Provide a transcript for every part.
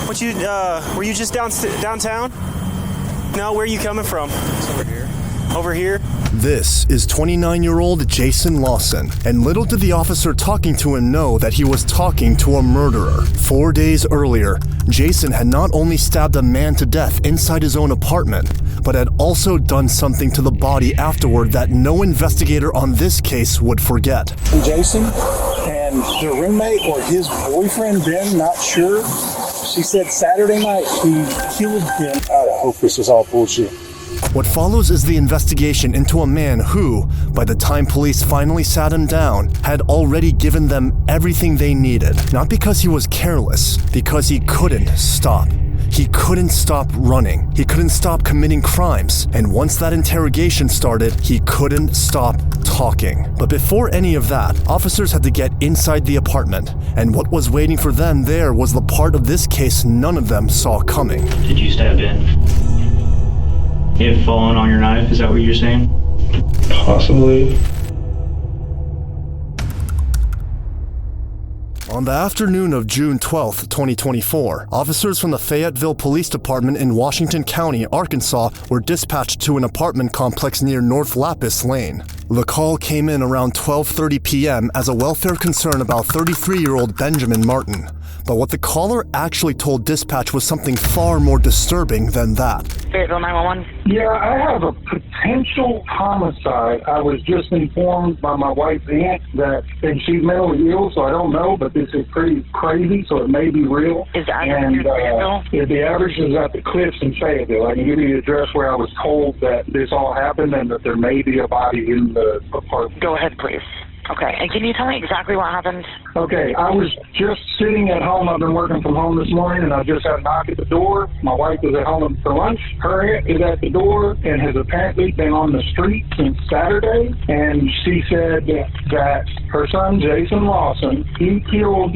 Were you just downtown? No, where are you coming from? It's over here. Over here? This is 29-year-old Jason Lawson, and little did the officer talking to him know that he was talking to a murderer. 4 days earlier, Jason had not only stabbed a man to death inside his own apartment, but had also done something to the body afterward that no investigator on this case would forget. Jason and their roommate or his boyfriend, Ben, not sure. She said Saturday night he killed Ben. I hope this is all bullshit. What follows is the investigation into a man who, by the time police finally sat him down, had already given them everything they needed. Not because he was careless, because he couldn't stop. He couldn't stop running. He couldn't stop committing crimes. And once that interrogation started, he couldn't stop talking. But before any of that, officers had to get inside the apartment. And what was waiting for them there was the part of this case none of them saw coming. Did you stab Ben? You had fallen on your knife, is that what you're saying? Possibly. On the afternoon of June 12, 2024, officers from the Fayetteville Police Department in Washington County, Arkansas, were dispatched to an apartment complex near North Lapis Lane. The call came in around 12:30 p.m. as a welfare concern about 33-year-old Benjamin Martin. But what the caller actually told dispatch was something far more disturbing than that. Fayetteville 911. Yeah, I have a potential homicide. I was just informed by my wife's aunt that, and she's mentally ill, so I don't know, but this is pretty crazy, so it may be real. Is the address in Fayetteville? The address is at the Cliffs in Fayetteville. I can give you the address where I was told that this all happened and that there may be a body in the apartment. Go ahead, please. Okay, and can you tell me exactly what happened? Okay, I was just sitting at home. I've been working from home this morning, and I just had a knock at the door. My wife is at home for lunch. Her aunt is at the door and has apparently been on the street since Saturday, and she said that her son, Jason Lawson, he killed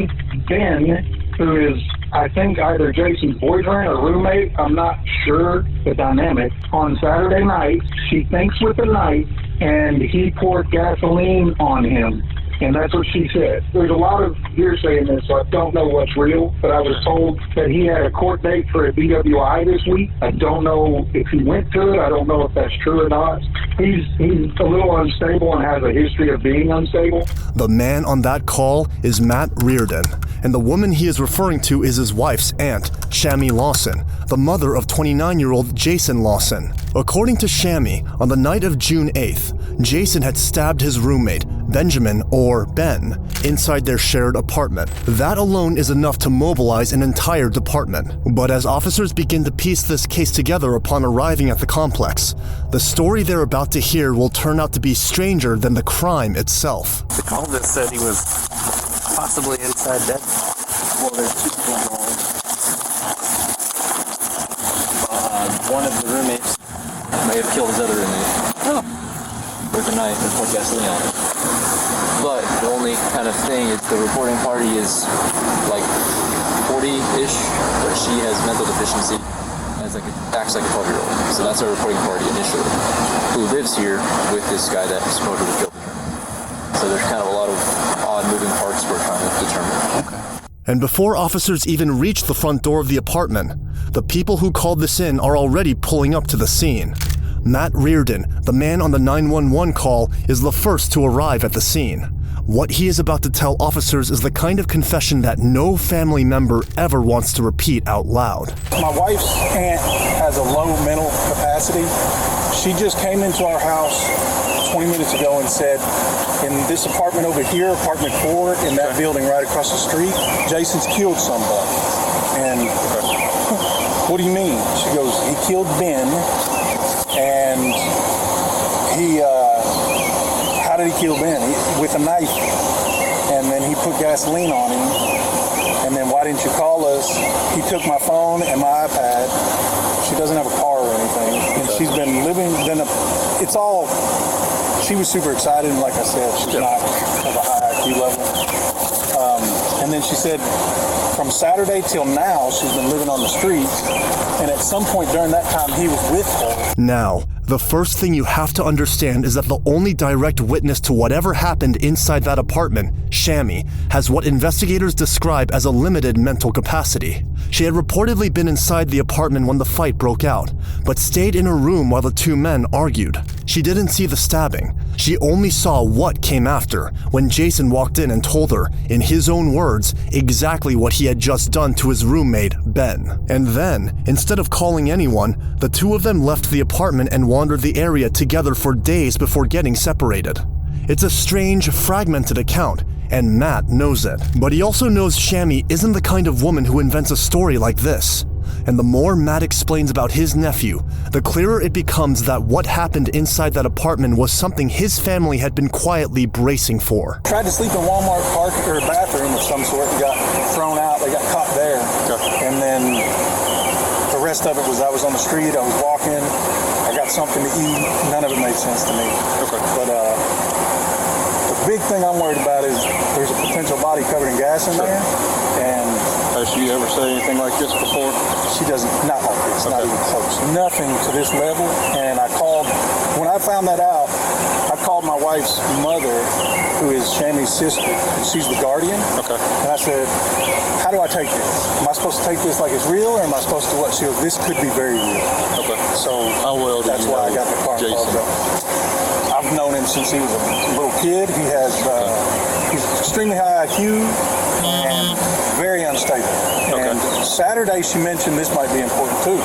Ben, who is, I think, either Jason's boyfriend or roommate. I'm not sure the dynamic. On Saturday night, she thinks with a knife, and he poured gasoline on him. And that's what she said. There's a lot of hearsay in this, so I don't know what's real, but I was told that he had a court date for a DWI this week. I don't know if he went to it. I don't know if that's true or not. He's a little unstable and has a history of being unstable. The man on that call is Matt Reardon, and the woman he is referring to is his wife's aunt, Shammy Lawson, the mother of 29-year-old Jason Lawson. According to Shammy, on the night of June 8th, Jason had stabbed his roommate, Benjamin, or Ben, inside their shared apartment. That alone is enough to mobilize an entire department. But as officers begin to piece this case together upon arriving at the complex, the story they're about to hear will turn out to be stranger than the crime itself. The call just said he was possibly inside dead. Well, there's two people involved. One of the roommates may have killed his other roommate with a knife and poured gasoline on it. But the only kind of thing is the reporting party is like 40-ish, but she has mental deficiency and acts like a 12-year-old. So that's our reporting party initially, who lives here with this guy that supposedly killed her. So there's kind of a lot of odd moving parts we're trying to determine. Okay. And before officers even reach the front door of the apartment, the people who called this in are already pulling up to the scene. Matt Reardon, the man on the 911 call, is the first to arrive at the scene. What he is about to tell officers is the kind of confession that no family member ever wants to repeat out loud. My wife's aunt has a low mental capacity. She just came into our house 20 minutes ago and said, in this apartment over here, apartment 4, in that building right across the street, Jason's killed somebody. And what do you mean? She goes, he killed Ben, and how did he kill Ben? With a knife, and then he put gasoline on him, and then why didn't you call us? He took my phone and my iPad. She doesn't have a car or anything, and she's been living, she was super excited, and like I said, she's not of a high IQ level. And then she said, from Saturday till now, she's been living on the streets, and at some point during that time, he was with her. Now, the first thing you have to understand is that the only direct witness to whatever happened inside that apartment, Shammy, has what investigators describe as a limited mental capacity. She had reportedly been inside the apartment when the fight broke out, but stayed in her room while the two men argued. She didn't see the stabbing. She only saw what came after, when Jason walked in and told her, in his own words, exactly what he had just done to his roommate, Ben. And then, instead of calling anyone, the two of them left the apartment and wandered the area together for days before getting separated. It's a strange, fragmented account, and Matt knows it. But he also knows Shammy isn't the kind of woman who invents a story like this. And the more Matt explains about his nephew, the clearer it becomes that what happened inside that apartment was something his family had been quietly bracing for. Tried to sleep in Walmart park or a bathroom of some sort and got thrown out. They got caught there. Okay. And then the rest of it was I was on the street, I was walking, I got something to eat. None of it made sense to me. Okay. But the big thing I'm worried about is there's a potential body covered in gas in there. And has she ever said anything like this before? She doesn't, not like this, not even close. Nothing to this level. And I called, when I found that out, I called my wife's mother, who is Shammy's sister. She's the guardian. Okay. And I said, how do I take this? Am I supposed to take this like it's real, or am I supposed to what? She goes, this could be very real. Okay. So how well do that's you why know I got the car Jason? called up. I've known him since he was a little kid. He has, he's extremely high IQ and very unstable. Okay. And Saturday she mentioned, this might be important too,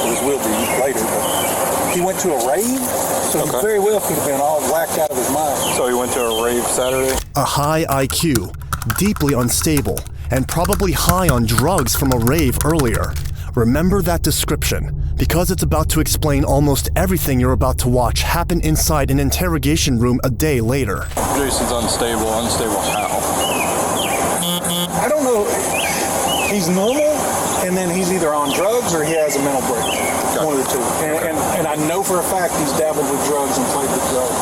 this will be later, but he went to a rave, so he very well could have been all whacked out of his mind. So he went to a rave Saturday? A high IQ, deeply unstable, and probably high on drugs from a rave earlier. Remember that description, because it's about to explain almost everything you're about to watch happen inside an interrogation room a day later. Jason's unstable. Unstable how? I don't know. He's normal, and then he's either on drugs or he has a mental break. One of the two. And I know for a fact he's dabbled with drugs and played with drugs,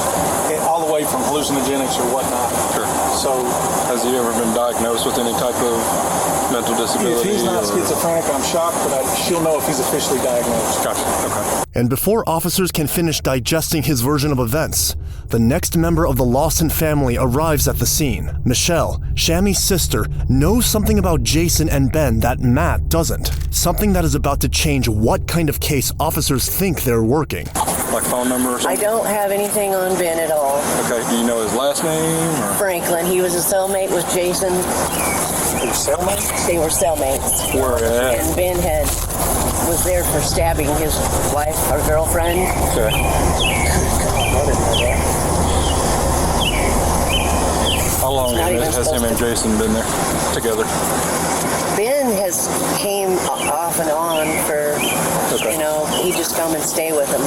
all the way from hallucinogenics or whatnot. Sure. So, has he ever been diagnosed with any type of mental disability? If he's not schizophrenic, I'm shocked, but she'll know if he's officially diagnosed. Gotcha. Okay. And before officers can finish digesting his version of events, the next member of the Lawson family arrives at the scene. Michelle, Shammy's sister, knows something about Jason and Ben that Matt doesn't. Something that is about to change what kind of case officers think they're working. Like phone number or something? I don't have anything on Ben at all. Okay, do you know his last name? Or? Franklin. He was a cellmate with Jason. They were cellmates? They were cellmates. Where at? And Ben was there for stabbing his wife or girlfriend. Okay. I didn't know that. How long has him and Jason been there together? Ben has came off and on for, he'd just come and stay with him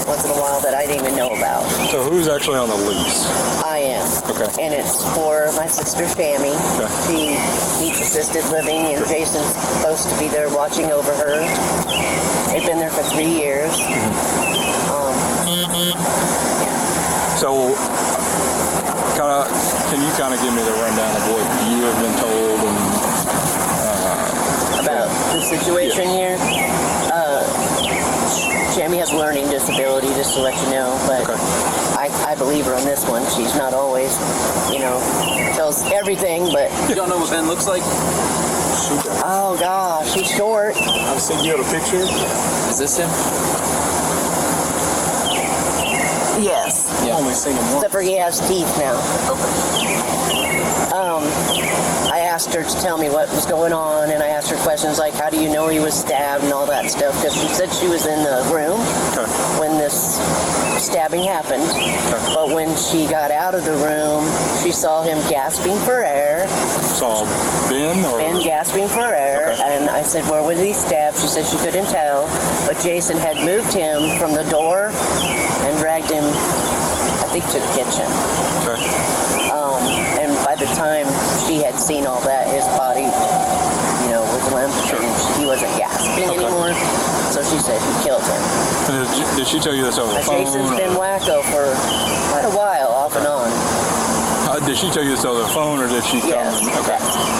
once in a while that I didn't even know about. So who's actually on the lease? I am. Okay. And it's for my sister, Shammy. Okay. She needs assisted living, and Jason's supposed to be there watching over her. They've been there for 3 years. So, can you kind of give me the rundown of what you have been told and about the situation here? Shammy has a learning disability, just to let you know, but I believe her on this one. She's not always, tells everything, but... You don't know what Ben looks like? Oh, gosh, he's short. I've seen you have a picture. Is this him? Yes. I've only seen him once. Except for he has teeth now. I asked her to tell me what was going on, and I asked her questions like, how do you know he was stabbed and all that stuff, because she said she was in the room when this stabbing happened, but when she got out of the room, she saw him gasping for air. Saw Ben? Or? Ben gasping for air, and I said, where was he stabbed? She said she couldn't tell, but Jason had moved him from the door and dragged him, I think, to the kitchen. And by the time she had seen all that, his body, was limp, and he wasn't gasping anymore. So she said he killed him. Did she tell you this over the phone? Jason's been wacko for quite a while, off and on. Did she tell you this over the phone, or did she tell me? Okay.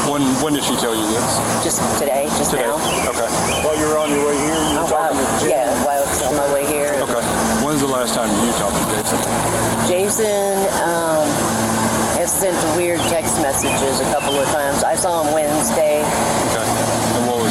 When did she tell you this? Just today, now. Okay. While you were on your way here, you were talking to Jim? Yeah, while I was on my way here. Okay. When's the last time you talked to Jason? Jason has sent weird text messages a couple of times. I saw him Wednesday. Okay. And what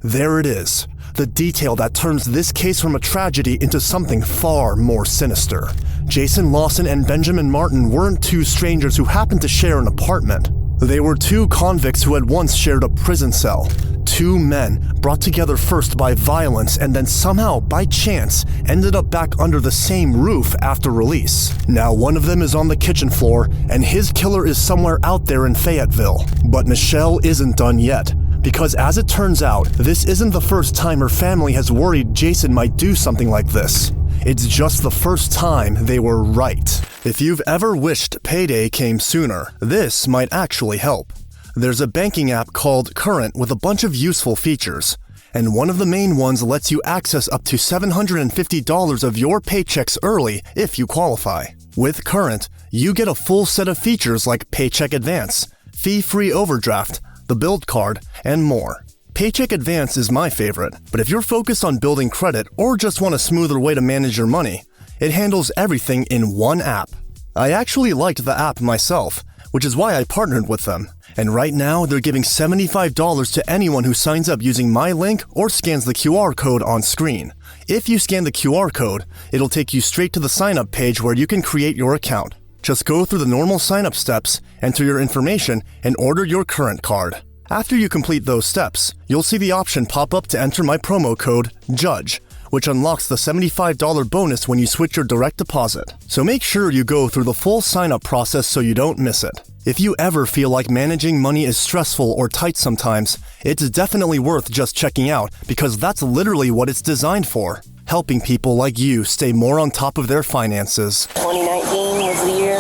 There it is, the detail that turns this case from a tragedy into something far more sinister. Jason Lawson and Benjamin Martin weren't two strangers who happened to share an apartment. They were two convicts who had once shared a prison cell. Two men brought together first by violence and then somehow, by chance, ended up back under the same roof after release. Now one of them is on the kitchen floor, and his killer is somewhere out there in Fayetteville. But Michelle isn't done yet, because as it turns out, this isn't the first time her family has worried Jason might do something like this. It's just the first time they were right. If you've ever wished payday came sooner, this might actually help. There's a banking app called Current with a bunch of useful features, and one of the main ones lets you access up to $750 of your paychecks early if you qualify. With Current, you get a full set of features like Paycheck Advance, fee-free overdraft, the Build Card, and more. Paycheck Advance is my favorite, but if you're focused on building credit or just want a smoother way to manage your money, it handles everything in one app. I actually liked the app myself, which is why I partnered with them. And right now, they're giving $75 to anyone who signs up using my link or scans the QR code on screen. If you scan the QR code, it'll take you straight to the sign-up page where you can create your account. Just go through the normal sign-up steps, enter your information, and order your Current card. After you complete those steps, you'll see the option pop up to enter my promo code, JUDGE, which unlocks the $75 bonus when you switch your direct deposit. So make sure you go through the full sign-up process so you don't miss it. If you ever feel like managing money is stressful or tight sometimes, it's definitely worth just checking out because that's literally what it's designed for, helping people like you stay more on top of their finances. 2019 was the year.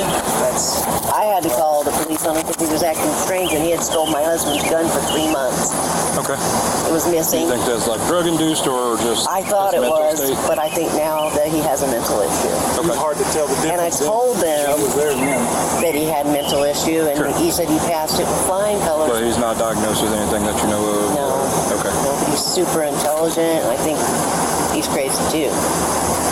I had to call the police on him because he was acting strange and he had stole my husband's gun for 3 months. Okay. It was missing. You think that's like drug-induced or just I thought it was, but I think now that he has a mental issue. Okay. It's hard to tell the difference. And I told them that he had a mental issue, and he said he passed it with flying colors. But he's not diagnosed with anything that you know of? No. Okay. No, but he's super intelligent, and I think he's crazy too.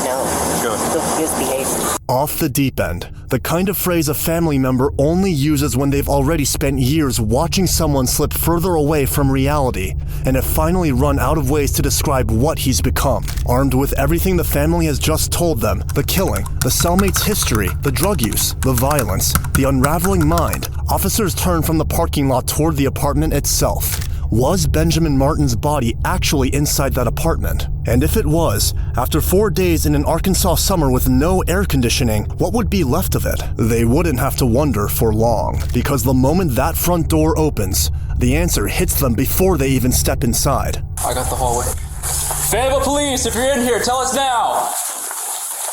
No. Good. His behavior. Off the deep end, the kind of phrase a family member only uses when they've already spent years watching someone slip further away from reality and have finally run out of ways to describe what he's become. Armed with everything the family has just told them, the killing, the cellmate's history, the drug use, the violence, the unraveling mind, officers turn from the parking lot toward the apartment itself. Was Benjamin Martin's body actually inside that apartment? And if it was, after 4 days in an Arkansas summer with no air conditioning, what would be left of it? They wouldn't have to wonder for long, because the moment that front door opens, the answer hits them before they even step inside. I got the hallway. Fayetteville Police, if you're in here, tell us now.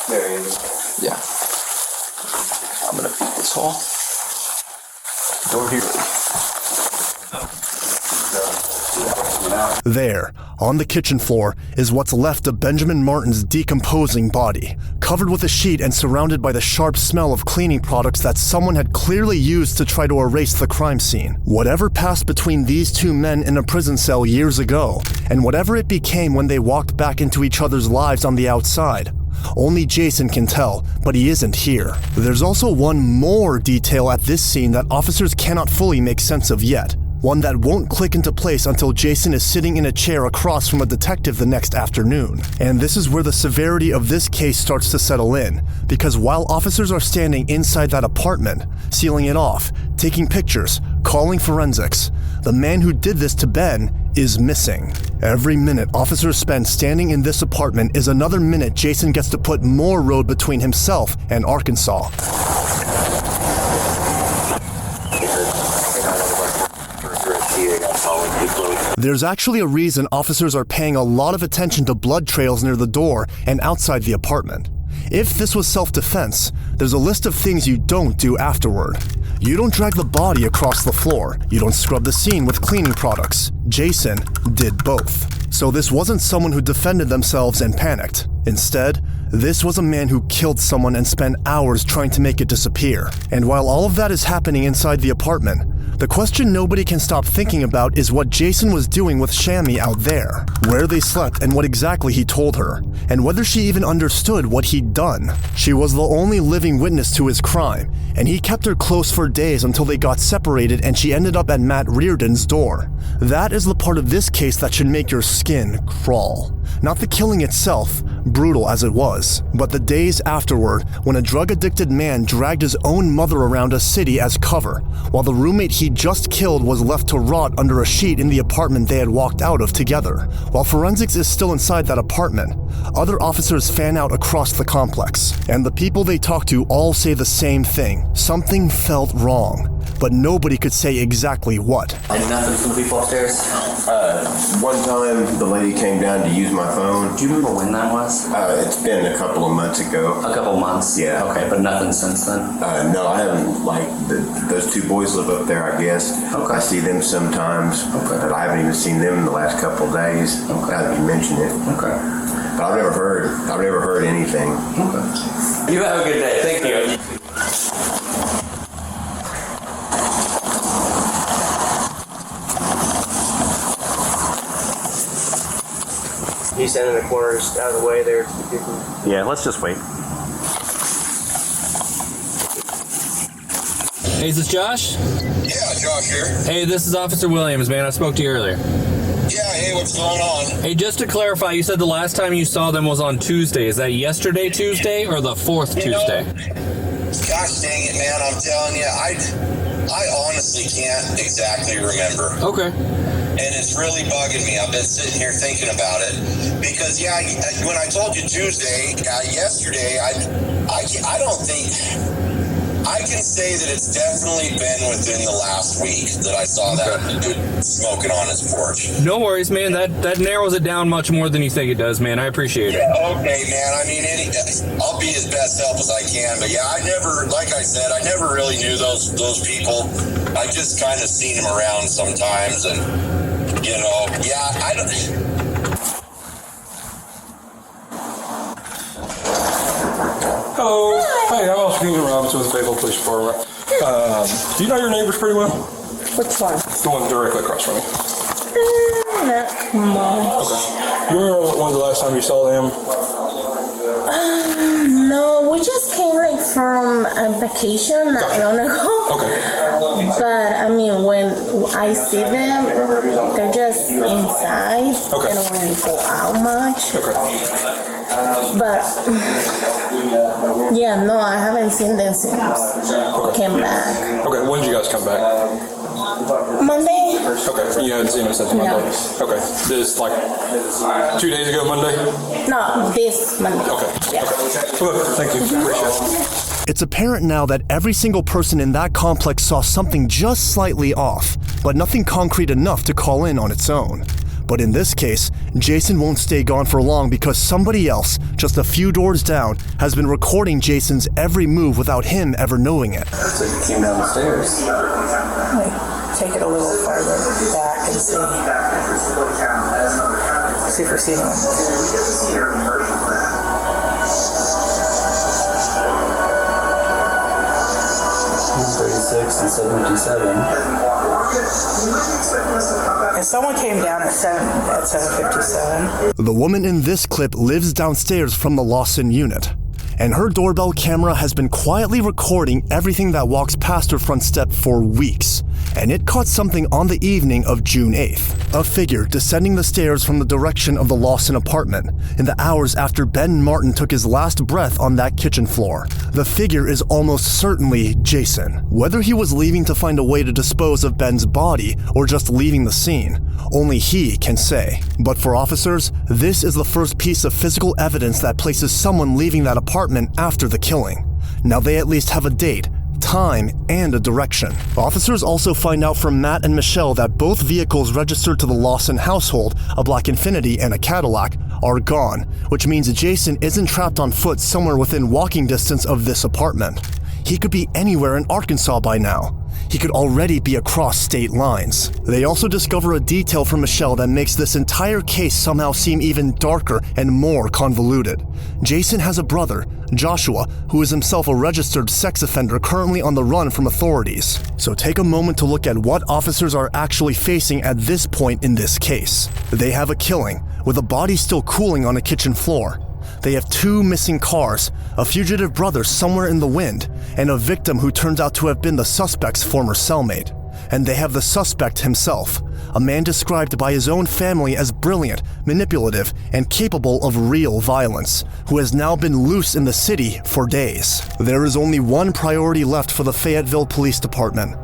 There he is. Yeah. I'm gonna beat this hall. Door here. There, on the kitchen floor, is what's left of Benjamin Martin's decomposing body, covered with a sheet and surrounded by the sharp smell of cleaning products that someone had clearly used to try to erase the crime scene. Whatever passed between these two men in a prison cell years ago, and whatever it became when they walked back into each other's lives on the outside, only Jason can tell, but he isn't here. There's also one more detail at this scene that officers cannot fully make sense of yet. One that won't click into place until Jason is sitting in a chair across from a detective the next afternoon. And this is where the severity of this case starts to settle in, because while officers are standing inside that apartment, sealing it off, taking pictures, calling forensics, the man who did this to Ben is missing. Every minute officers spend standing in this apartment is another minute Jason gets to put more road between himself and Arkansas. There's actually a reason officers are paying a lot of attention to blood trails near the door and outside the apartment. If this was self-defense, there's a list of things you don't do afterward. You don't drag the body across the floor. You don't scrub the scene with cleaning products. Jason did both. So this wasn't someone who defended themselves and panicked. Instead, this was a man who killed someone and spent hours trying to make it disappear. And while all of that is happening inside the apartment, the question nobody can stop thinking about is what Jason was doing with Shammy out there, where they slept and what exactly he told her, and whether she even understood what he'd done. She was the only living witness to his crime, and he kept her close for days until they got separated and she ended up at Matt Reardon's door. That is the part of this case that should make your skin crawl. Not the killing itself, brutal as it was, but the days afterward when a drug-addicted man dragged his own mother around a city as cover, while the roommate he just killed was left to rot under a sheet in the apartment they had walked out of together. While forensics is still inside that apartment, other officers fan out across the complex, and the people they talk to all say the same thing. Something felt wrong, but nobody could say exactly what. And nothing from the people upstairs? One time the lady came down to use my phone. Do you remember when that was? It's been a couple of months ago. A couple months? Yeah. Okay, but nothing since then? No, I haven't, those two boys live up there, I guess. Okay. I see them sometimes, but I haven't even seen them in the last couple of days. Now that you mention it. Okay. But I've never heard anything. Okay. You have a good day. Thank you. You stand in the corners out of the way there. Yeah, let's just wait. Hey, is this Josh? Yeah, Josh here. Hey, this is Officer Williams, man. I spoke to you earlier. Yeah, hey, what's going on? Hey, just to clarify, you said the last time you saw them was on Tuesday. Is that yesterday Tuesday or the 4th Tuesday? Gosh dang it, man. I'm telling you, I honestly can't exactly remember. Okay. And it's really bugging me. I've been sitting here thinking about it. Because, yeah, when I told you Tuesday, yesterday, I don't think... I can say that it's definitely been within the last week that I saw that dude smoking on his porch. No worries, man. That narrows it down much more than you think it does, man. I appreciate it. Okay, man. I mean, I'll be as best help as I can. But yeah, like I said, I never really knew those people. I just kind of seen them around sometimes, and I don't. Hello. Hey, I'm Officer Robinson with the Fayetteville Police Department. Do you know your neighbors pretty well? Which one? The one directly across from me. Not much. Okay. You remember when's the last time you saw them? No, we just came from a vacation not long ago. Okay. But I mean, when I see them, they're just inside. Okay. They don't really go out much. Okay. But yeah, no, I haven't seen them since I came back. Okay, when did you guys come back? Monday. Okay, you haven't seen them since Monday? No. Okay, this 2 days ago Monday? No, this Monday. Okay, yeah. Okay. Well, thank you, appreciate it. It's apparent now that every single person in that complex saw something just slightly off, but nothing concrete enough to call in on its own. But in this case, Jason won't stay gone for long because somebody else, just a few doors down, has been recording Jason's every move without him ever knowing it. So you came down the stairs. Take it a little farther back and see if we see him. 36 and 77. And someone came down at 7:57. The woman in this clip lives downstairs from the Lawson unit, and her doorbell camera has been quietly recording everything that walks past her front step for weeks, and it caught something on the evening of June 8th. A figure descending the stairs from the direction of the Lawson apartment in the hours after Ben Martin took his last breath on that kitchen floor. The figure is almost certainly Jason. Whether he was leaving to find a way to dispose of Ben's body or just leaving the scene, only he can say. But for officers, this is the first piece of physical evidence that places someone leaving that apartment after the killing. Now they at least have a date, time, and a direction. Officers also find out from Matt and Michelle that both vehicles registered to the Lawson household, a black Infiniti and a Cadillac, are gone, which means Jason isn't trapped on foot somewhere within walking distance of this apartment. He could be anywhere in Arkansas by now. He could already be across state lines. They also discover a detail from Michelle that makes this entire case somehow seem even darker and more convoluted. Jason has a brother, Joshua, who is himself a registered sex offender currently on the run from authorities. So take a moment to look at what officers are actually facing at this point in this case. They have a killing, with a body still cooling on a kitchen floor. They have 2 missing cars, a fugitive brother somewhere in the wind, and a victim who turns out to have been the suspect's former cellmate. And they have the suspect himself, a man described by his own family as brilliant, manipulative, and capable of real violence, who has now been loose in the city for days. There is only one priority left for the Fayetteville Police Department: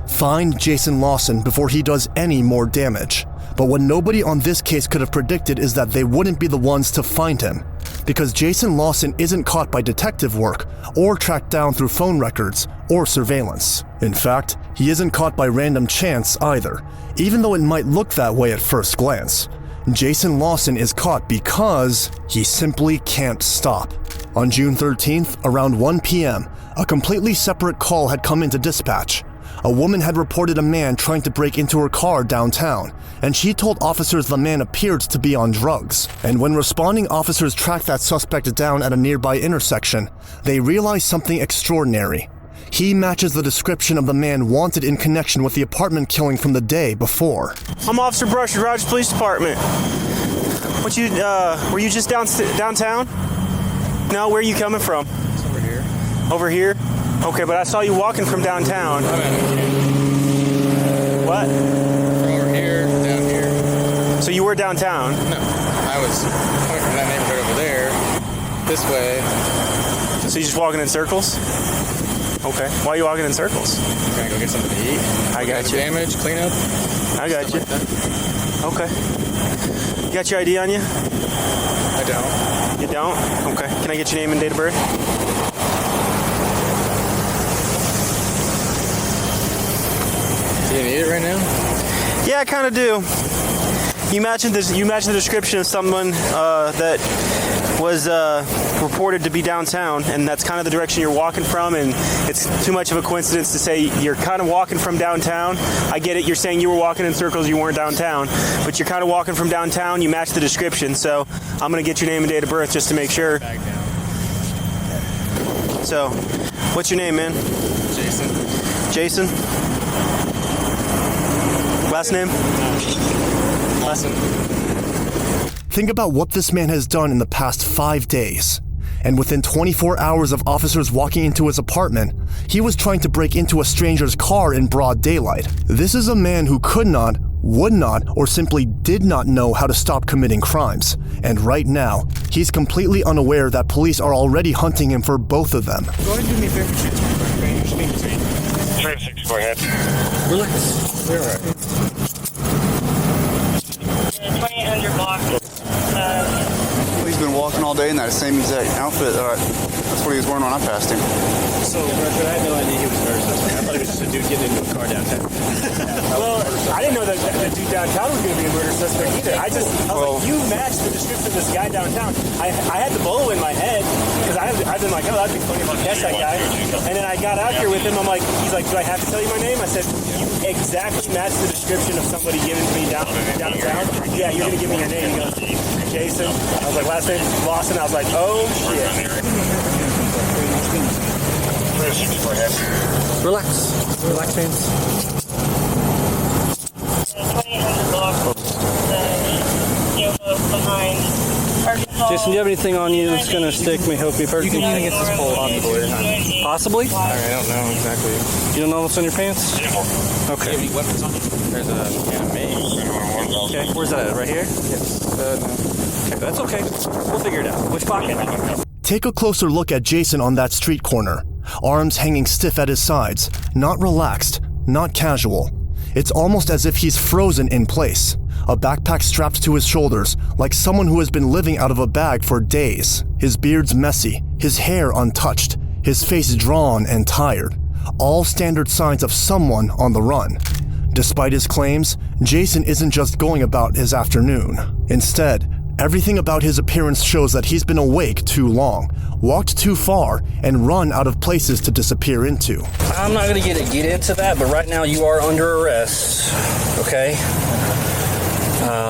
find Jason Lawson before he does any more damage. But what nobody on this case could have predicted is that they wouldn't be the ones to find him. Because Jason Lawson isn't caught by detective work, or tracked down through phone records, or surveillance. In fact, he isn't caught by random chance either, even though it might look that way at first glance. Jason Lawson is caught because he simply can't stop. On June 13th, around 1 p.m., a completely separate call had come into dispatch. A woman had reported a man trying to break into her car downtown, and she told officers the man appeared to be on drugs. And when responding officers tracked that suspect down at a nearby intersection, they realized something extraordinary. He matches the description of the man wanted in connection with the apartment killing from the day before. I'm Officer Brush, Rogers Police Department. Were you just downtown? No, where are you coming from? It's over here. Over here? Okay, but I saw you walking from downtown. What? From over here, down here. So you were downtown? No, I was coming from that neighborhood over there, this way. So you're just walking in circles? Okay. Why are you walking in circles? I'm gonna go get something to eat. I got you. Damage, clean up. I got you. Like okay. You got your ID on you? I don't. You don't? Okay. Can I get your name and date of birth? Do you need it right now? Yeah, I kind of do. You match the description of someone that was reported to be downtown, and that's kind of the direction you're walking from, and it's too much of a coincidence to say you're kind of walking from downtown. I get it, you're saying you were walking in circles, you weren't downtown, but you're kind of walking from downtown, you match the description, so I'm going to get your name and date of birth just to make sure. So, what's your name, man? Jason. Jason? Last name? Lawson. Think about what this man has done in the past 5 days. And within 24 hours of officers walking into his apartment, he was trying to break into a stranger's car in broad daylight. This is a man who could not, would not, or simply did not know how to stop committing crimes. And right now, he's completely unaware that police are already hunting him for both of them. Go ahead and do me a favor. 3-6, go ahead. Relax. You're all right. 2800 block. He's been walking all day in that same exact outfit. That's what he was wearing when I passed him. So, Roger, I had no idea he was a murder suspect. I thought he was just a dude getting into a car downtown. Well, I didn't know that the dude downtown was going to be a murder suspect either. I was like, you matched the description of this guy downtown. I had the bolo in my head because I've been like, oh, that'd be funny if I catch that guy. And then I got out here with him. I'm like, he's like, do I have to tell you my name? I said, you exactly matched the description of somebody given to me downtown. Yeah, you're going to give me your name. He goes, Jason. I was like, last name Lawson. I was like, oh shit. Relax, James. 2800 block. Behind Arkansas. Jason, do you have anything on you that's going to stick me, hope me, hurt You can kind of get this pole on the board. Possibly? I don't know exactly. You don't know what's on your pants? Okay. Do you have any weapons on you? There's a can of mace. Okay, where's that at? Right here? Yes. Okay, that's okay. We'll figure it out. Which pocket? Take a closer look at Jason on that street corner. Arms hanging stiff at his sides, not relaxed, not casual. It's almost as if he's frozen in place. A backpack strapped to his shoulders, like someone who has been living out of a bag for days. His beard's messy, his hair untouched, his face drawn and tired. All standard signs of someone on the run. Despite his claims, Jason isn't just going about his afternoon. Instead, everything about his appearance shows that he's been awake too long, walked too far, and run out of places to disappear into. I'm not going to get into that, but right now you are under arrest, okay?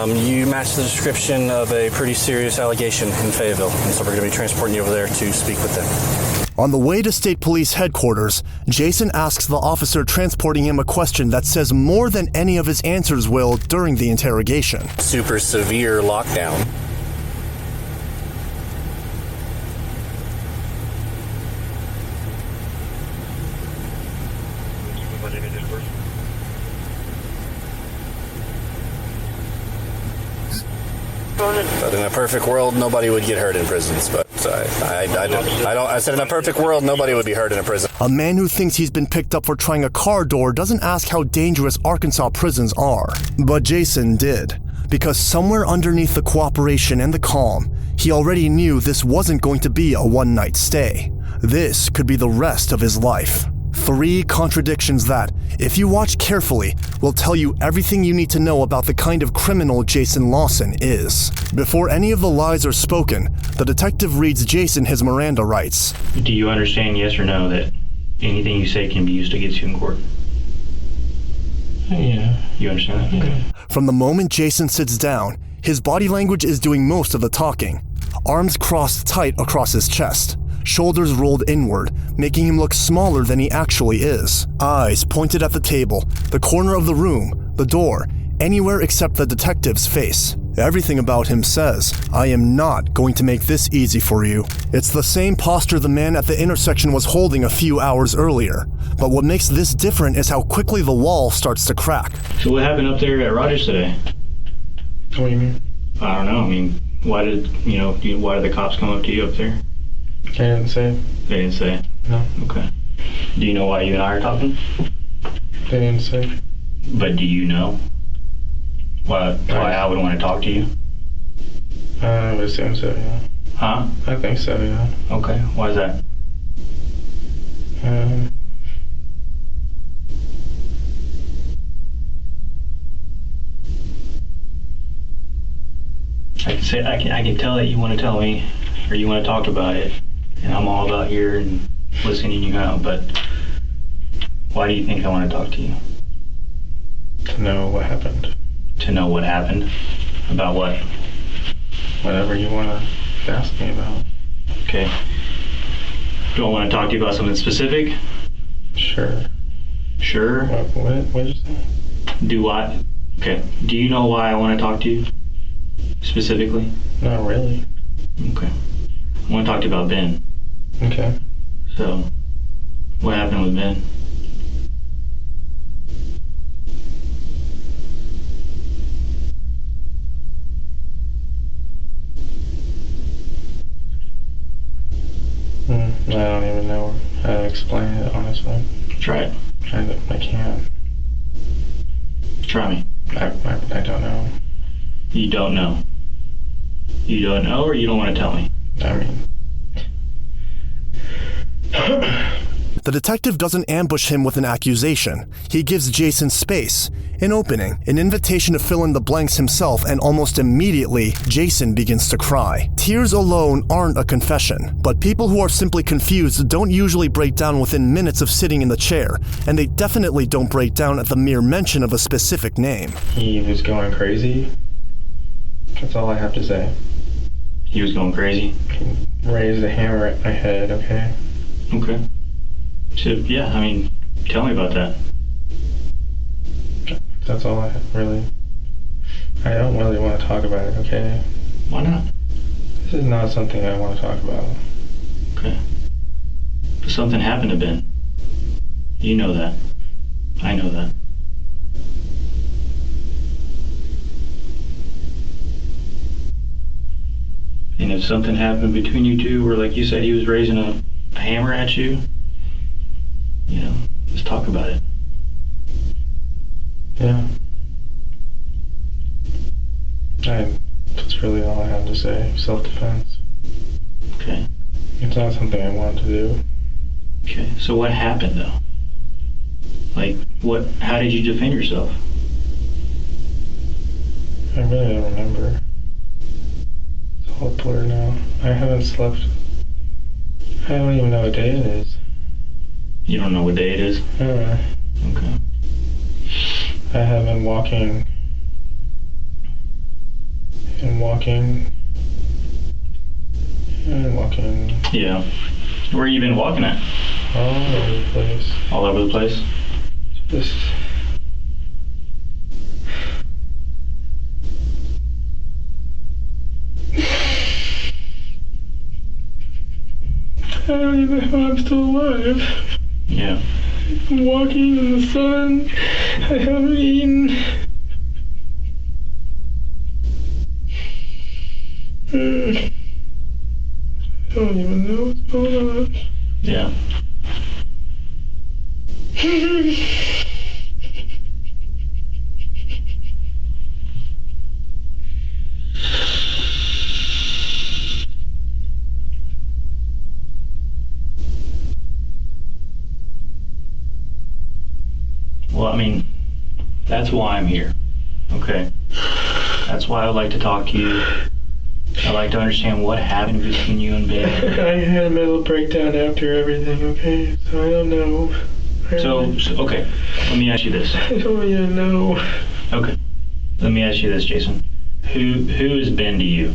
You match the description of a pretty serious allegation in Fayetteville, and so we're going to be transporting you over there to speak with them. On the way to State Police headquarters, Jason asks the officer transporting him a question that says more than any of his answers will during the interrogation. Super severe lockdown. But in a perfect world, nobody would get hurt in prisons. But I said in a perfect world, nobody would be hurt in a prison. A man who thinks he's been picked up for trying a car door doesn't ask how dangerous Arkansas prisons are. But Jason did. Because somewhere underneath the cooperation and the calm, he already knew this wasn't going to be a one-night stay. This could be the rest of his life. 3 contradictions that, if you watch carefully, will tell you everything you need to know about the kind of criminal Jason Lawson is. Before any of the lies are spoken, the detective reads Jason his Miranda rights. Do you understand, yes or no, that anything you say can be used against you in court? Yeah. You understand that? Okay. From the moment Jason sits down, his body language is doing most of the talking. Arms crossed tight across his chest. Shoulders rolled inward, making him look smaller than he actually is. Eyes pointed at the table, the corner of the room, the door, anywhere except the detective's face. Everything about him says, I am not going to make this easy for you. It's the same posture the man at the intersection was holding a few hours earlier. But what makes this different is how quickly the wall starts to crack. So what happened up there at Rogers today? What do you mean? I don't know. I mean, why did the cops come up to you up there? They didn't say. They didn't say? No. Okay. Do you know why you and I are talking? They didn't say. But do you know why I would want to talk to you? I would assume so, yeah. Huh? I think so, yeah. Okay. Why is that? I can tell that you want to tell me, or you want to talk about it, and I'm all about here and listening you out, but why do you think I want to talk to you? To know what happened. To know what happened? About what? Whatever you want to ask me about. Okay. Do I want to talk to you about something specific? Sure. Sure? What did you say? Do I? Okay. Do you know why I want to talk to you? Specifically? Not really. Okay. I want to talk to you about Ben. Okay. So, what happened with Ben? I don't even know how to explain it, honestly. Try it. I can't. Try me. I don't know. You don't know? You don't know, or you don't want to tell me? I mean... The detective doesn't ambush him with an accusation. He gives Jason space, an opening, an invitation to fill in the blanks himself, and almost immediately, Jason begins to cry. Tears alone aren't a confession, but people who are simply confused don't usually break down within minutes of sitting in the chair, and they definitely don't break down at the mere mention of a specific name. He was going crazy. That's all I have to say. He was going crazy? He raised a hammer at my head, okay? Okay. So, yeah, I mean, tell me about that. That's all I really... I don't really want to talk about it, okay? Why not? This is not something I want to talk about. Okay. But something happened to Ben. You know that. I know that. And if something happened between you two where, like you said, he was raising a hammer at you, you know, let's talk about it. Yeah. That's really all I have to say. Self-defense. Okay. It's not something I want to do. Okay, so what happened, though? Like, how did you defend yourself? I really don't remember. It's all a blur now. I haven't slept. I don't even know what day it is. You don't know what day it is? Okay. I have been walking. Yeah. Where you been walking at? All over the place. All over the place? Just... I don't even know I'm still alive. Yeah. I'm walking in the sun. I haven't eaten. I don't even know what's going on. Yeah. Well, I mean, that's why I'm here, okay? That's why I would like to talk to you. I'd like to understand what happened between you and Ben. I had a mental breakdown after everything, okay? So I don't know. So, okay, let me ask you this. I don't even know. Okay, let me ask you this, Jason. Who is Ben to you?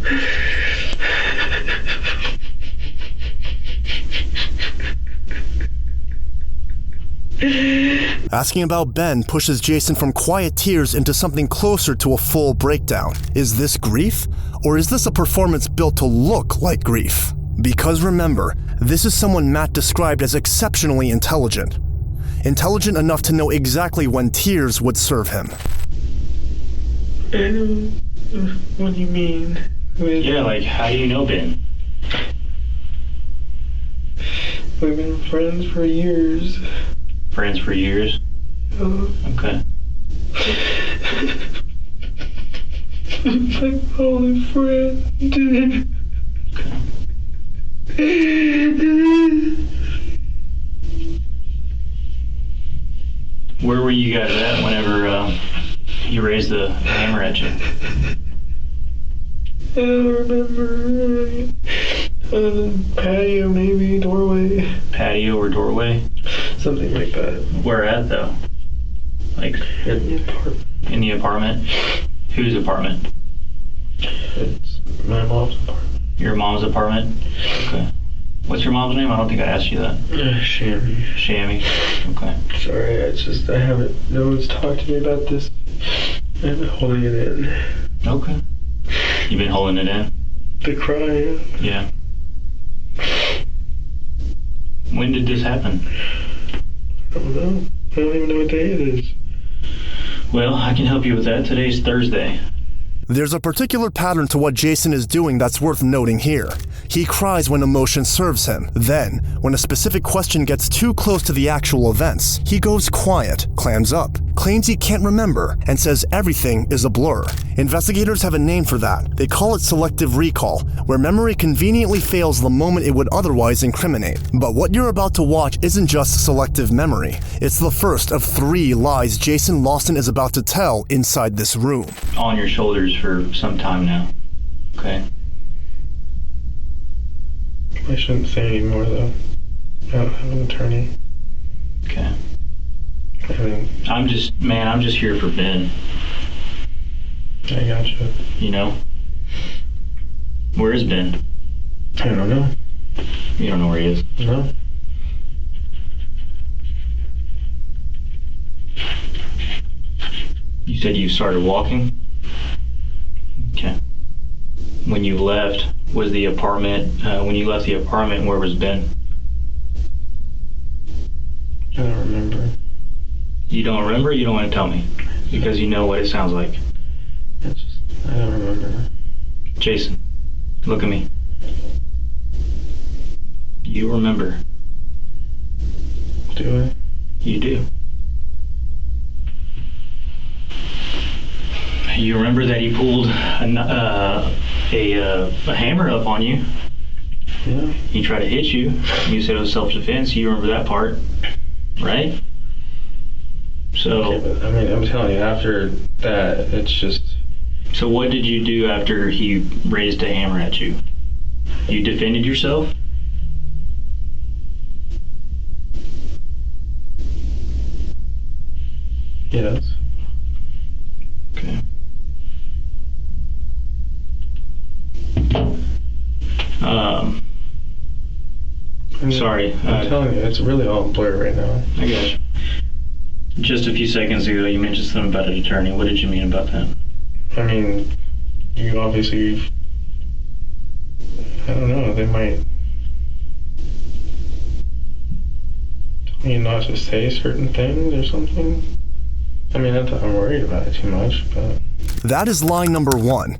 Asking about Ben pushes Jason from quiet tears into something closer to a full breakdown. Is this grief? Or is this a performance built to look like grief? Because remember, this is someone Matt described as exceptionally intelligent. Intelligent enough to know exactly when tears would serve him. What do you mean? Yeah, like, how do you know Ben? We've been friends for years. Friends for years? Okay. My only friend, dude. Where were you guys at whenever you raised the hammer at you? I don't remember. Patio, maybe, doorway. Patio or doorway? Something like that. Where at, though? Like, in the apartment. In the apartment? Whose apartment? It's my mom's apartment. Your mom's apartment? Okay. What's your mom's name? I don't think I asked you that. Shammy. Shammy. Okay. Sorry, I haven't, no one's talked to me about this. I've been holding it in. Okay. You've been holding it in? The cry. Yeah. When did this happen? I don't know. I don't even know what day it is. Well, I can help you with that. Today's Thursday. There's a particular pattern to what Jason is doing that's worth noting here. He cries when emotion serves him. Then, when a specific question gets too close to the actual events, he goes quiet, clams up, claims he can't remember, and says everything is a blur. Investigators have a name for that. They call it selective recall, where memory conveniently fails the moment it would otherwise incriminate. But what you're about to watch isn't just selective memory. It's the first of 3 lies Jason Lawson is about to tell inside this room. On your shoulders for some time now. Okay. I shouldn't say anymore, though. I don't have an attorney. Okay. I mean, I'm just here for Ben. I gotcha. You know? Where is Ben? I don't know. You don't know where he is? No. You said you started walking? Okay. When you left, was the apartment, when you left the apartment, where was Ben? I don't remember. You don't remember? You don't want to tell me? Because you know what it sounds like. I don't remember. Jason, look at me. You remember. Do I? You do. You remember that he pulled a hammer up on you. Yeah. He tried to hit you. You said it was self-defense. You remember that part, right? So. Okay, but, I mean, I'm telling you, after that, it's just. So what did you do after he raised a hammer at you? You defended yourself? Yes. Okay. I'm sorry. I'm telling you, it's really all blurry right now. I got you. Just a few seconds ago, you mentioned something about an attorney. What did you mean about that? I mean, you obviously, I don't know, they might tell me not to say certain things or something. I mean, not that I'm worried about it too much, but... That is lie number 1.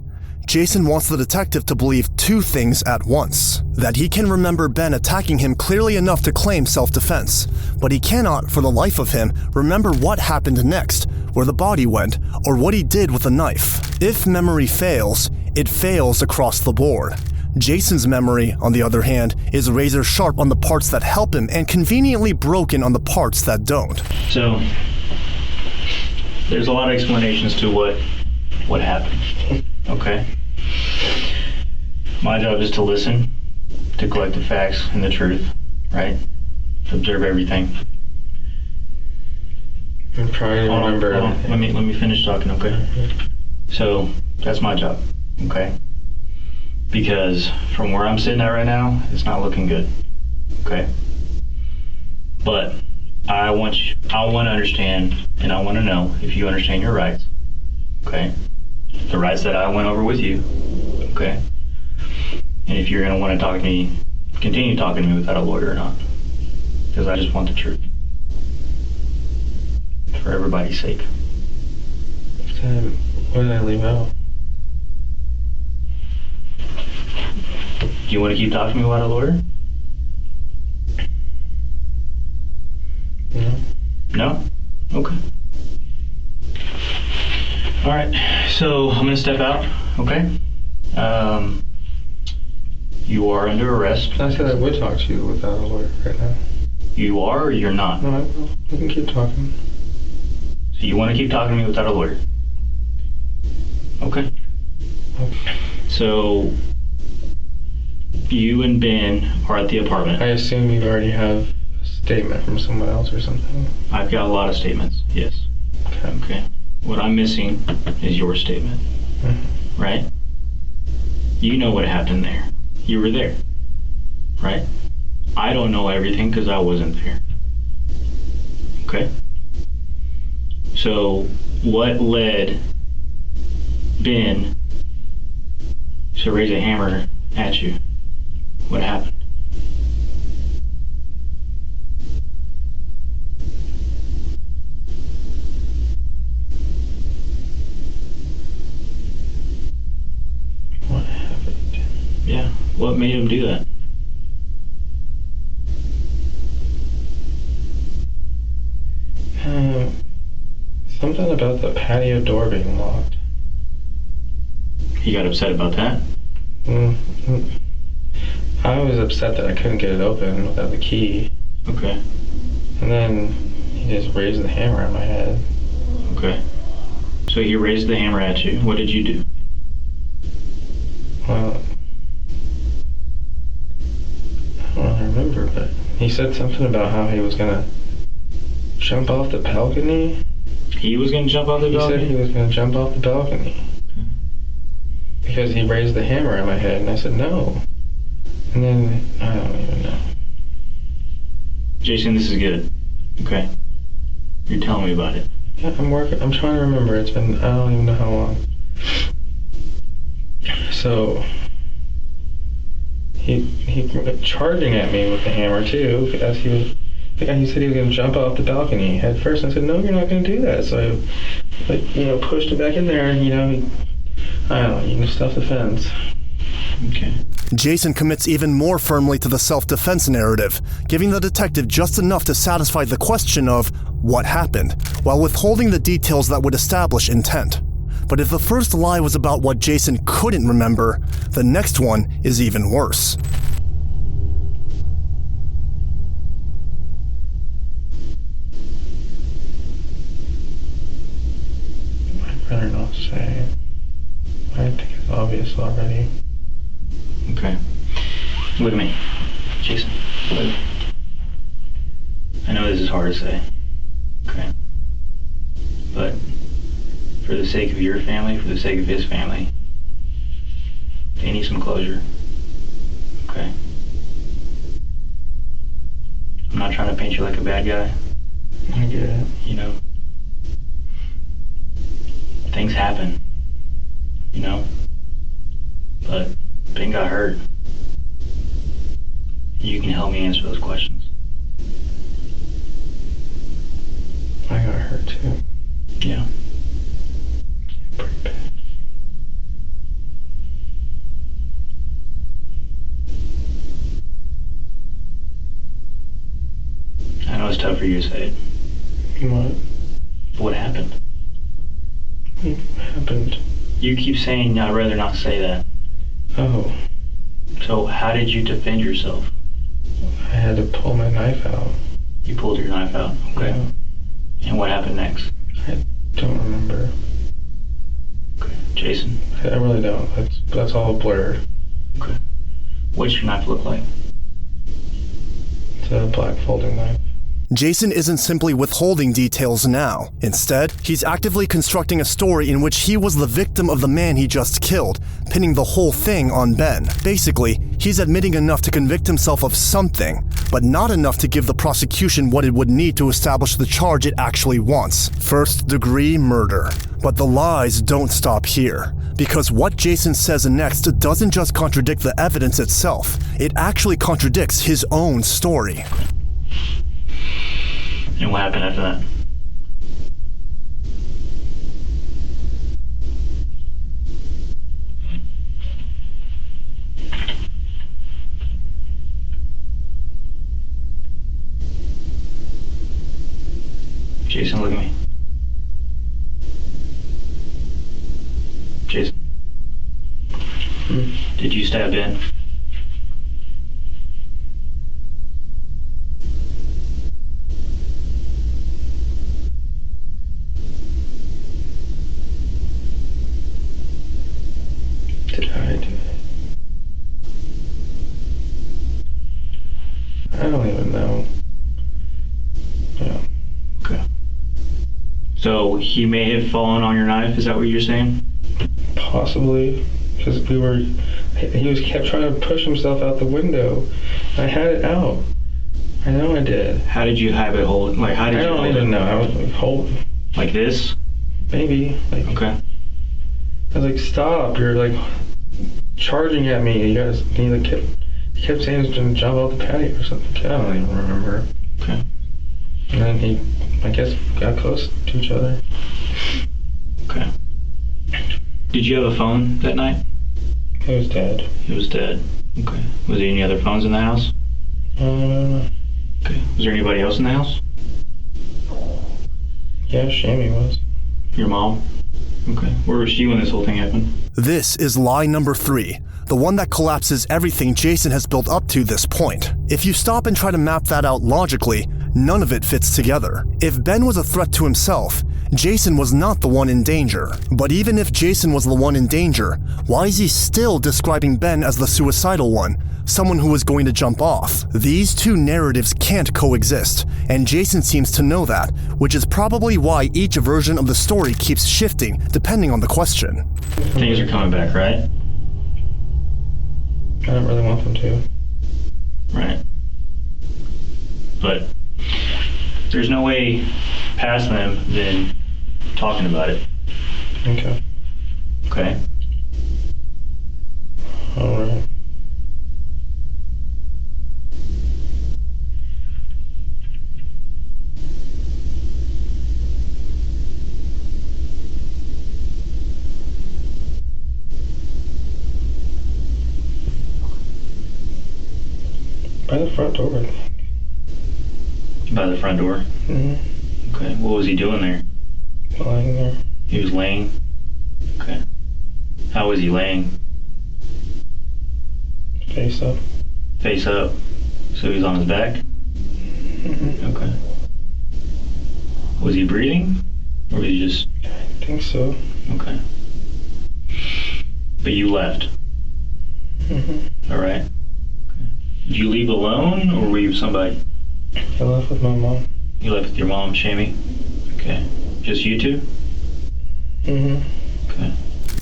Jason wants the detective to believe 2 things at once. That he can remember Ben attacking him clearly enough to claim self-defense, but he cannot, for the life of him, remember what happened next, where the body went, or what he did with the knife. If memory fails, it fails across the board. Jason's memory, on the other hand, is razor sharp on the parts that help him and conveniently broken on the parts that don't. So, there's a lot of explanations to what happened, okay? My job is to listen, to collect the facts and the truth, right? To observe everything. I'm trying to remember. Hold on. Let me finish talking, okay? So, that's my job, okay? Because from where I'm sitting at right now, it's not looking good, okay? But I want to understand, and I want to know if you understand your rights, okay? The rights that I went over with you, okay? And if you're going to want to talk to me, continue talking to me without a lawyer or not. Because I just want the truth. For everybody's sake. What did I leave out? Do you want to keep talking to me without a lawyer? No. No? Okay. All right, so I'm going to step out, okay? You are under arrest. I said I would talk to you without a lawyer right now. You are or you're not? No, we can keep talking. So you want to keep talking to me without a lawyer? Okay. So you and Ben are at the apartment. I assume you already have a statement from someone else or something. I've got a lot of statements, yes. Okay. What I'm missing is your statement, right? You know what happened there. You were there, right? I don't know everything because I wasn't there. Okay? So what led Ben to raise a hammer at you? What happened? What happened? Yeah. What made him do that? Something about the patio door being locked. He got upset about that? I was upset that I couldn't get it open without the key. Okay. And then he just raised the hammer at my head. Okay. So he raised the hammer at you. What did you do? Well, I don't really remember, but he said something about how he was gonna jump off the balcony. He was gonna jump off the balcony? He said he was gonna jump off the balcony. Because he raised the hammer at my head, and I said no. And then, I don't even know. Jason, this is good. Okay. You're telling me about it. Yeah, I'm trying to remember. It's been, I don't even know how long. So, he charging at me with the hammer too, as he said he was going to jump off the balcony head first. I said, no, you're not going to do that. So I, pushed it back in there, and, I don't know, self-defense. Okay. Jason commits even more firmly to the self-defense narrative, giving the detective just enough to satisfy the question of what happened, while withholding the details that would establish intent. But if the first lie was about what Jason couldn't remember, the next one is even worse. I'd rather not say. I think it's obvious already. Okay. Look at me. Jason, look. I know this is hard to say. Okay. But for the sake of your family, for the sake of his family, they need some closure. Okay? I'm not trying to paint you like a bad guy. I get it. Things happen. But Ben got hurt. You can help me answer those questions. too. Yeah. Pretty bad. I know it's tough for you to say it. What? What happened? What happened? You keep saying I'd rather not say that. Oh. So how did you defend yourself? I had to pull my knife out. You pulled your knife out. Okay. Yeah. And what happened next? I don't remember. Okay. Jason? I really don't. That's all blurred. Okay. What's your knife look like? It's a black folding knife. Jason isn't simply withholding details now. Instead, he's actively constructing a story in which he was the victim of the man he just killed, pinning the whole thing on Ben. Basically, he's admitting enough to convict himself of something, but not enough to give the prosecution what it would need to establish the charge it actually wants: first-degree murder. But the lies don't stop here, because what Jason says next doesn't just contradict the evidence itself, it actually contradicts his own story. And what happened after that? Jason, look at me. Jason. Did you stab Ben? Did I do it? I don't even know. Yeah. Okay. So he may have fallen on your knife, is that what you're saying? Possibly. Because he kept trying to push himself out the window. I had it out. I know I did. How did you have it hold? Like, how did you hold it? I don't even know. I was like, hold. Like this? Maybe. Like, okay. I was like, stop. You're like charging at me. You guys, he kept saying he was going to jump off the patio or something. I don't even remember. Okay. And then he, I guess, got close to each other. Okay. Did you have a phone that night? It was dead. It was dead. Okay. Was there any other phones in the house? Okay. Was there anybody else in the house? Yeah, Shammy was. Your mom? Okay. Where was she when this whole thing happened? This is lie number 3, the one that collapses everything Jason has built up to this point. If you stop and try to map that out logically, none of it fits together. If Ben was a threat to himself, Jason was not the one in danger. But even if Jason was the one in danger, why is he still describing Ben as the suicidal one, someone who was going to jump off? These two narratives can't coexist, and Jason seems to know that, which is probably why each version of the story keeps shifting depending on the question. Things are coming back, right? I don't really want them to. Right. But there's no way past them than talking about it. Okay. Okay. All right. By the front door, I think. By the front door? Mm-hmm. Okay. What was he doing there? Lying there. He was laying? Okay. How was he laying? Face up. Face up. So he was on his back? Mm-hmm. Okay. Was he breathing? Or was he just... I think so. Okay. But you left? Mm-hmm. All right. Okay. Did you leave alone, or were you with somebody? I left with my mom. You left with your mom, Shammy? Okay. Just you two? Mm-hmm. Okay.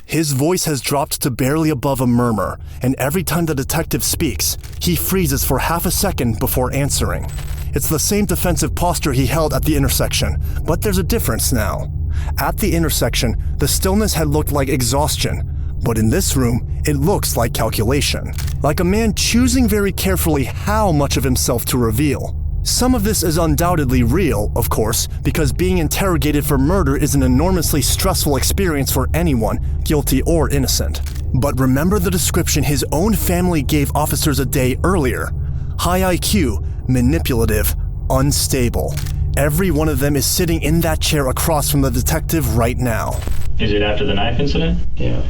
His voice has dropped to barely above a murmur, and every time the detective speaks, he freezes for half a second before answering. It's the same defensive posture he held at the intersection, but there's a difference now. At the intersection, the stillness had looked like exhaustion, but in this room, it looks like calculation. Like a man choosing very carefully how much of himself to reveal. Some of this is undoubtedly real, of course, because being interrogated for murder is an enormously stressful experience for anyone, guilty or innocent. But remember the description his own family gave officers a day earlier. High IQ, manipulative, unstable. Every one of them is sitting in that chair across from the detective right now. Is it after the knife incident? Yeah.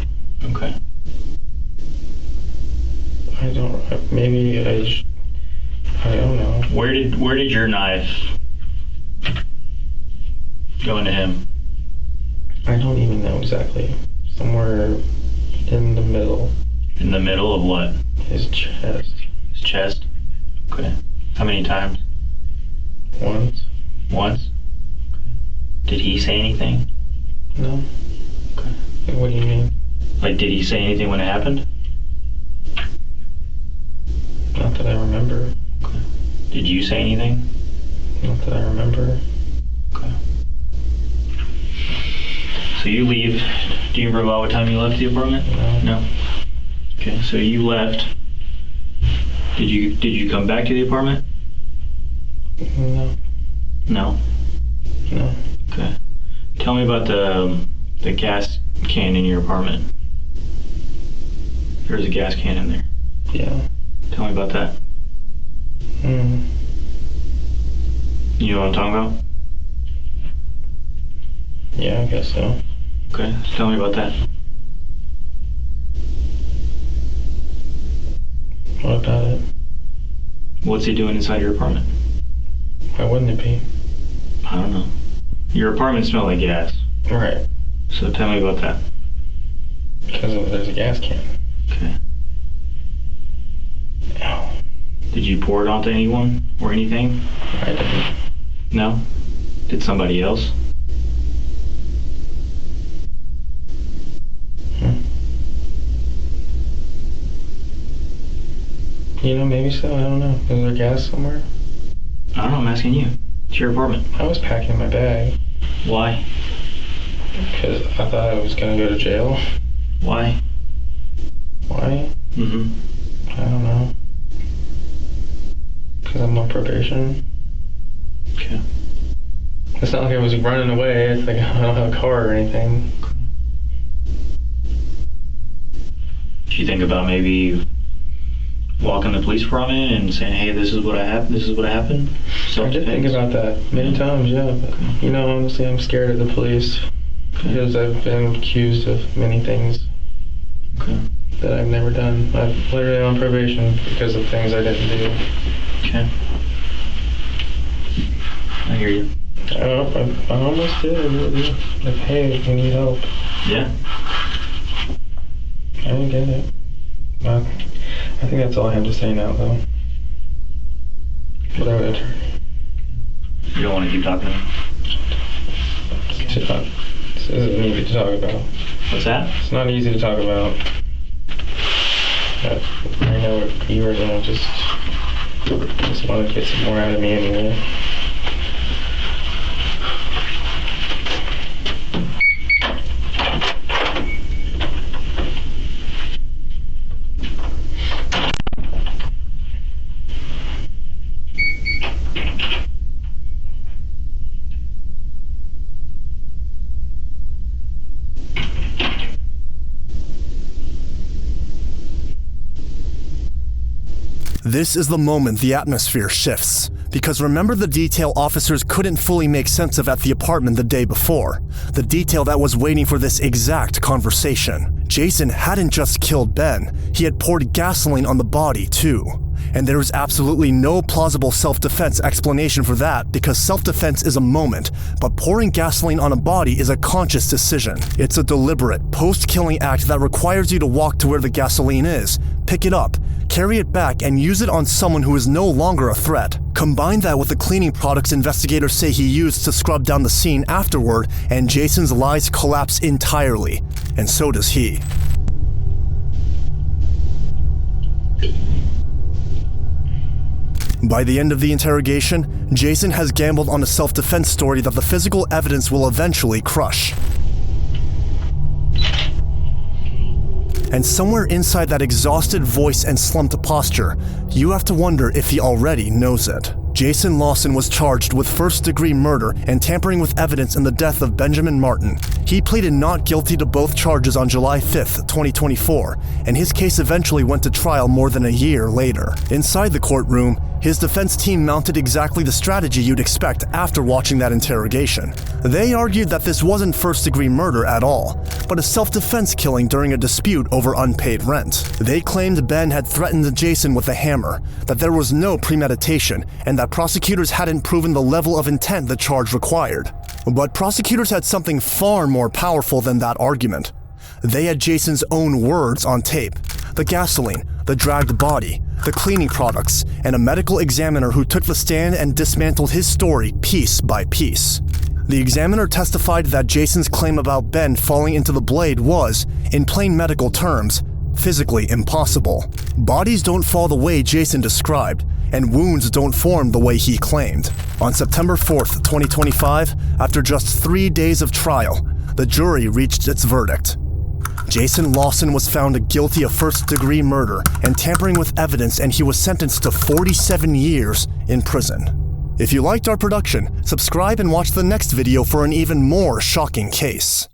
Okay. I don't know. Where did your knife go into him? I don't even know exactly. Somewhere in the middle. In the middle of what? His chest. His chest? Okay. How many times? Once. Once? Okay. Did he say anything? No. Okay. What do you mean? Like, did he say anything when it happened? Not that I remember. Okay. Did you say anything? Not that I remember. Okay. So you leave. Do you remember what time you left the apartment? No. No? Okay, so you left. Did you come back to the apartment? No. No? No. Okay. Tell me about the gas can in your apartment. There's a gas can in there. Yeah. Tell me about that. You know what I'm talking about? Yeah, I guess so. Okay, so tell me about that. What about it? What's he doing inside your apartment? Why wouldn't it be? I don't know. Your apartment smelled like gas. Right. So tell me about that. Because there's a gas can. Okay. Ow. Did you pour it onto anyone or anything? I didn't. No? Did somebody else? You know, maybe so. I don't know. Is there gas somewhere? I don't know. I'm asking you. It's your apartment. I was packing my bag. Why? Because I thought I was going to go to jail. Why? Why? Mm-hmm. I don't know. Because I'm on probation. Okay. It's not like I was running away. It's like I don't have a car or anything. Did you think about maybe walking the police department and saying, "Hey, this is what happened. This is what happened"? I did think about that many times, yeah. But, you know, honestly, I'm scared of the police because I've been accused of many things that I've never done. I'm literally on probation because of things I didn't do. Okay. I hear you. I almost did. Like, hey, we need help. Yeah. I didn't get it. I think that's all I have to say now, though. Without it. You don't want to keep talking? This isn't easy to talk about. What's that? It's not easy to talk about. But I know you were gonna just want to get some more out of me anyway. This is the moment the atmosphere shifts, because remember the detail officers couldn't fully make sense of at the apartment the day before, the detail that was waiting for this exact conversation. Jason hadn't just killed Ben, he had poured gasoline on the body too. And there is absolutely no plausible self-defense explanation for that because self-defense is a moment, but pouring gasoline on a body is a conscious decision. It's a deliberate, post-killing act that requires you to walk to where the gasoline is, pick it up, carry it back, and use it on someone who is no longer a threat. Combine that with the cleaning products investigators say he used to scrub down the scene afterward, and Jason's lies collapse entirely, and so does he. By the end of the interrogation, Jason has gambled on a self-defense story that the physical evidence will eventually crush. And somewhere inside that exhausted voice and slumped posture, you have to wonder if he already knows it. Jason Lawson was charged with first-degree murder and tampering with evidence in the death of Benjamin Martin. He pleaded not guilty to both charges on July 5th, 2024, and his case eventually went to trial more than a year later. Inside the courtroom, his defense team mounted exactly the strategy you'd expect after watching that interrogation. They argued that this wasn't first-degree murder at all, but a self-defense killing during a dispute over unpaid rent. They claimed Ben had threatened Jason with a hammer, that there was no premeditation, and that prosecutors hadn't proven the level of intent the charge required. But prosecutors had something far more powerful than that argument. They had Jason's own words on tape: the gasoline, the dragged body, the cleaning products, and a medical examiner who took the stand and dismantled his story piece by piece. The examiner testified that Jason's claim about Ben falling into the blade was, in plain medical terms, physically impossible. Bodies don't fall the way Jason described, and wounds don't form the way he claimed. On September 4th, 2025, after just 3 days of trial, the jury reached its verdict. Jason Lawson was found guilty of first-degree murder and tampering with evidence, and he was sentenced to 47 years in prison. If you liked our production, subscribe and watch the next video for an even more shocking case.